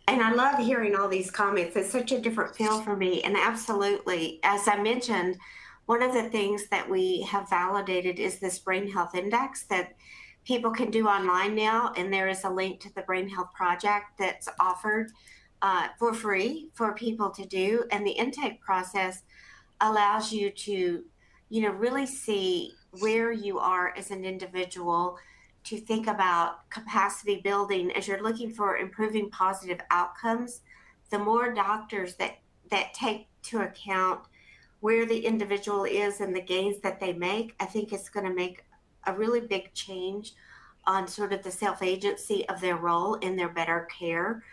and I love hearing all these comments. It's such a different feel for me. And absolutely, as I mentioned, one of the things that we have validated is this brain health index that people can do online now. And there is a link to the Brain Health Project that's offered for free for people to do. And the intake process allows you to, you know, really see where you are as an individual, to think about capacity building as you're looking for improving positive outcomes. The more doctors that take to account where the individual is and the gains that they make, I think it's going to make a really big change on sort of the self-agency of their role in their better care,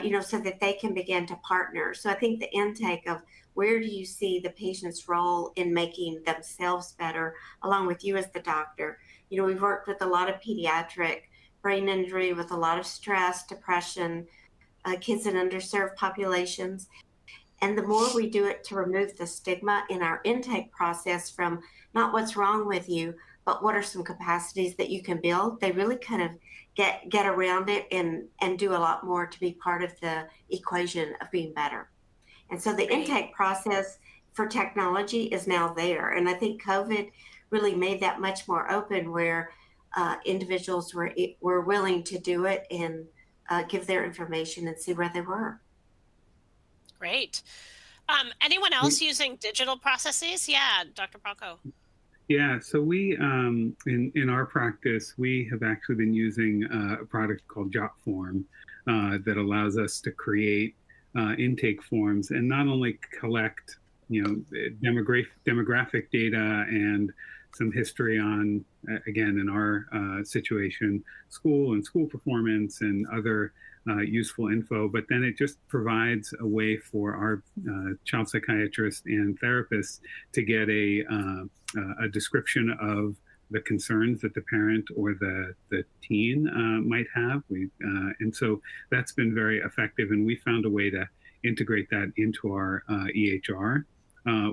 you know, so that they can begin to partner. So I think the intake of where do you see the patient's role in making themselves better, along with you as the doctor. You know, we've worked with a lot of pediatric brain injury, with a lot of stress, depression, kids in underserved populations. And the more we do it to remove the stigma in our intake process from not what's wrong with you, but what are some capacities that you can build, they really kind of get around it and do a lot more to be part of the equation of being better. And so the intake process for technology is now there. And I think COVID really made that much more open, where individuals were willing to do it and give their information and see where they were. Great. Anyone else using digital processes? Yeah, Dr. Branco. Yeah, so we, in our practice, we have actually been using a product called JotForm that allows us to create intake forms and not only collect, you know, demographic data and some history on, again, in our situation, school and school performance and other useful info, but then it just provides a way for our child psychiatrists and therapists to get a description of the concerns that the parent or the teen might have. And so that's been very effective, and we found a way to integrate that into our EHR.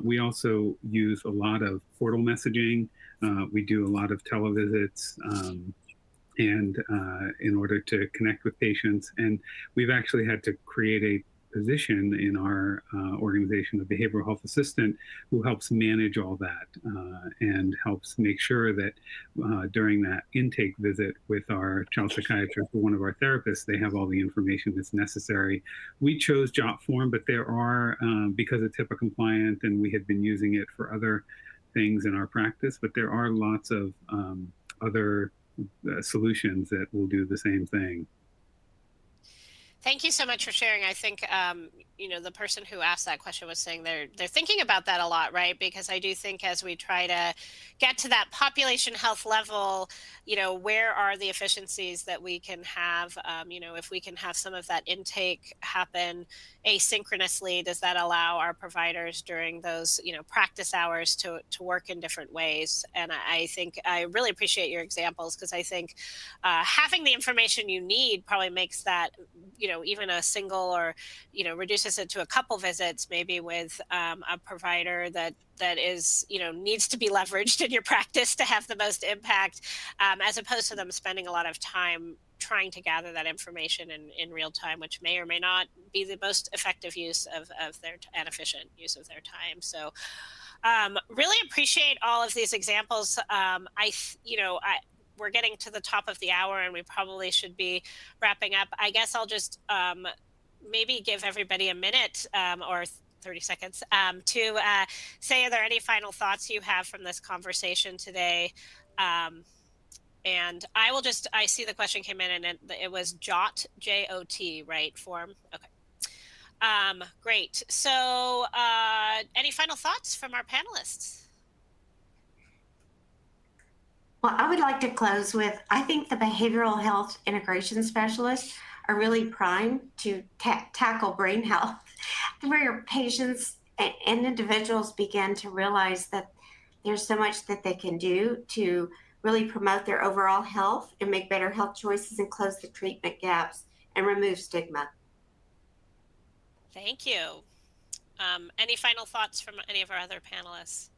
We also use a lot of portal messaging. We do a lot of televisits and in order to connect with patients. And we've actually had to create a position in our organization, a behavioral health assistant, who helps manage all that and helps make sure that during that intake visit with our child psychiatrist or one of our therapists, they have all the information that's necessary. We chose JotForm, but there are, because it's HIPAA compliant and we had been using it for other things in our practice, but there are lots of other solutions that will do the same thing. Thank you so much for sharing. I think, the person who asked that question was saying they're thinking about that a lot, right? Because I do think as we try to get to that population health level, where are the efficiencies that we can have? If we can have some of that intake happen asynchronously, does that allow our providers during those, practice hours to work in different ways? And I think I really appreciate your examples, because I think having the information you need probably makes that, even a single or, reduces it to a couple visits, maybe with a provider that is, needs to be leveraged in your practice to have the most impact, as opposed to them spending a lot of time trying to gather that information in real time, which may or may not be the most effective use of their and efficient use of their time. So really appreciate all of these examples. We're getting to the top of the hour and we probably should be wrapping up. I guess I'll just maybe give everybody a minute or 30 seconds to say, are there any final thoughts you have from this conversation today? And I see the question came in and it was JOT, J-O-T, right? Form. Okay. Great. So any final thoughts from our panelists? Well, I would like to close with, I think the behavioral health integration specialists are really primed to tackle brain health, where patients and individuals begin to realize that there's so much that they can do to really promote their overall health and make better health choices and close the treatment gaps and remove stigma. Thank you. Any final thoughts from any of our other panelists?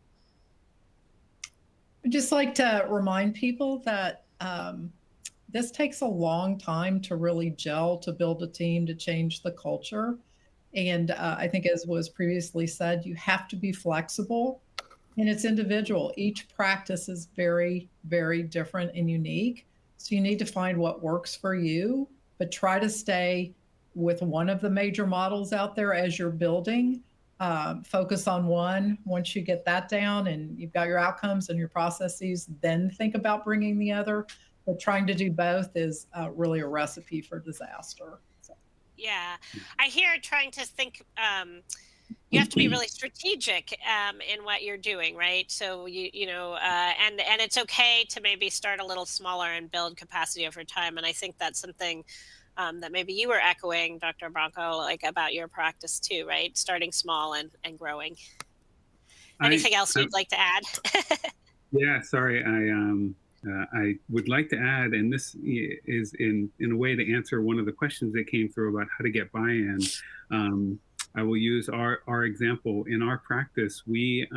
I'd just like to remind people that this takes a long time to really gel, to build a team, to change the culture. And I think, as was previously said, you have to be flexible, and it's individual. Each practice is very, very different and unique. So you need to find what works for you, but try to stay with one of the major models out there as you're building. Focus on one. Once you get that down and you've got your outcomes and your processes, then think about bringing the other. But trying to do both is really a recipe for disaster. So. Yeah, I hear trying to think, you have to be really strategic in what you're doing, right? So and it's okay to maybe start a little smaller and build capacity over time. And I think that's something that maybe you were echoing, Dr. Branco, like about your practice too, right? Starting small and growing. Anything else you'd like to add? Yeah, sorry. I would like to add, and this is in a way to answer one of the questions that came through about how to get buy-in. I will use our example. In our practice, we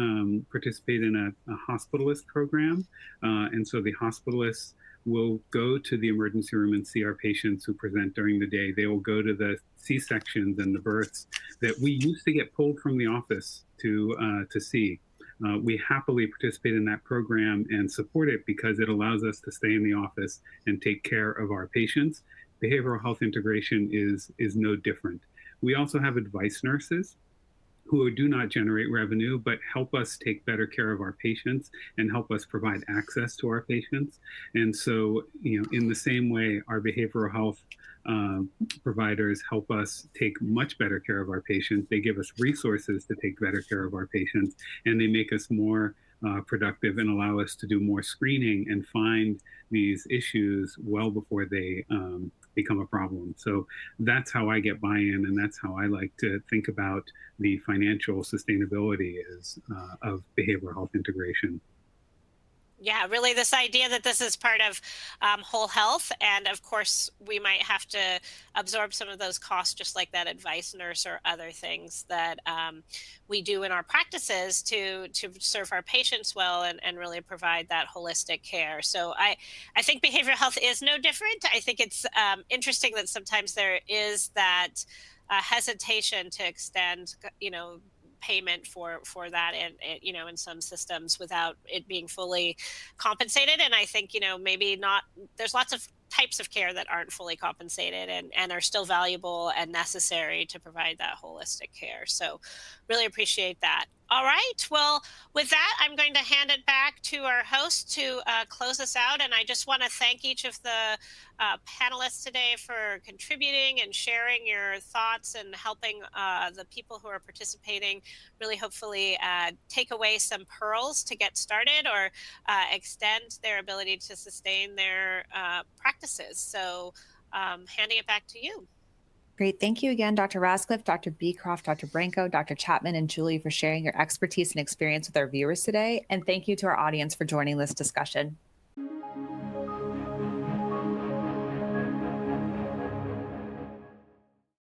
participate in a hospitalist program. And so the hospitalists will go to the emergency room and see our patients who present during the day. They will go to the C-sections and the births that we used to get pulled from the office to see. We happily participate in that program and support it because it allows us to stay in the office and take care of our patients. Behavioral health integration is no different. We also have advice nurses who do not generate revenue, but help us take better care of our patients and help us provide access to our patients. And so, in the same way, our behavioral health providers help us take much better care of our patients. They give us resources to take better care of our patients, and they make us more productive and allow us to do more screening and find these issues well before they become a problem. So that's how I get buy-in, and that's how I like to think about the financial sustainability of behavioral health integration. Yeah, really this idea that this is part of whole health. And of course, we might have to absorb some of those costs, just like that advice nurse or other things that we do in our practices to serve our patients well and really provide that holistic care. So I think behavioral health is no different. I think it's interesting that sometimes there is that hesitation to extend, payment for that, and in some systems without it being fully compensated. And I think maybe not, there's lots of types of care that aren't fully compensated and are still valuable and necessary to provide that holistic care. So really appreciate that. All right, well, with that, I'm going to hand it back to our host to close us out. And I just want to thank each of the panelists today for contributing and sharing your thoughts and helping the people who are participating really hopefully take away some pearls to get started or extend their ability to sustain their practices. So handing it back to you. Great. Thank you again, Dr. Rascliffe, Dr. Beecroft, Dr. Branco, Dr. Chapman, and Julie for sharing your expertise and experience with our viewers today. And thank you to our audience for joining this discussion.